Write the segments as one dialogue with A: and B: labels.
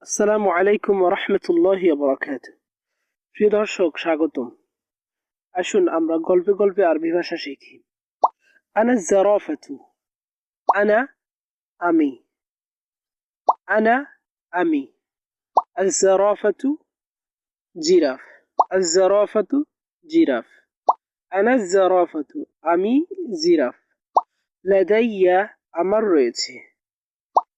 A: আসসালামু আলাইকুম ওয়া রাহমাতুল্লাহি ওয়া বারাকাতুহু। প্রিয় দর্শক, স্বাগতম। আসুন আমরা গল্পে গল্পে আরবি ভাষা শিখি। আনা জারাফাতু। আনা আমি। আনা আমি। আজ-জারাফাতু জিরাফ। আজ-জারাফাতু জিরাফ। আনা জারাফাতু আমি জিরাফ। লাদাইয়া আমার রয়েছে।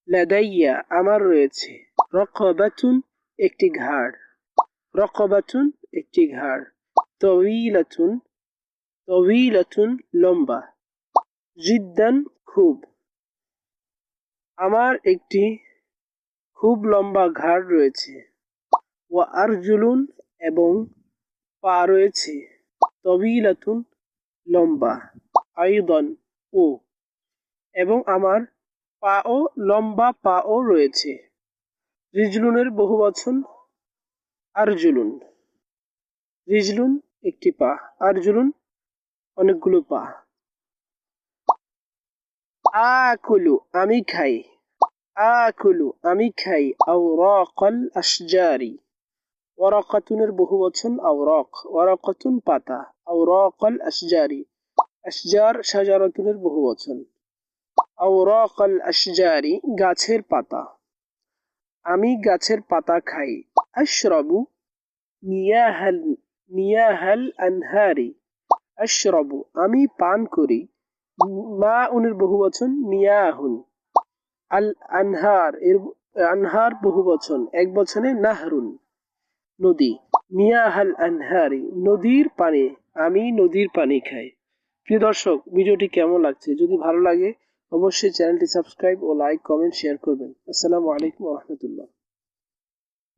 A: লাদাইয়া আমার রয়েছে। রাকাবাতুন একটি ঘাড়। রকবাতুন একটি ঘাড়। তওয়িলাতুন তওয়িলাতুন লম্বা। জিদ্দান খুব। আমার একটি খুব লম্বা ঘাড় রয়েছে। ওয়া আরজুলুন এবং পা রয়েছে। তওয়িলাতুন লম্বা। আইদান ও এবং আমার পাও লম্বা পাও রয়েছে। রিজলুনের বহুবচন আরজুলুন। রিজলুন একটি পা, আরজুলুন অনেকগুলো পা। আকুলু আমি খাই। আকুলু আমি খাই। আওরাকাল আশজারি। ওয়ারাকাতুনের বহুবচন আওরাক। ওয়ারাকাতুন পাতা। আওরাকাল আশজারি। আশজার শাজারাতুনের বহুবচন। আওরাকাল আশজারি গাছের পাতা। আমি গাছের পাতা খাই। আশরাবু মিয়াহাল মিয়াহাল আনহারি। আশরাবু আমি পান করি। মাউনের বহুবচন মিয়াহুন। আল আনহার আনহার বহুবচন, এক বচনে নাহরুন নদী। মিয়াহাল আনহারি নদীর পানি। আমি নদীর পানি খাই। প্রিয় দর্শক, ভিডিওটি কেমন লাগছে? যদি ভালো লাগে অবশ্যই চ্যানেলটি সাবস্ক্রাইব ও লাইক, কমেন্ট, শেয়ার করবেন। আসসালামু আলাইকুম ওয়া রাহমাতুল্লাহ।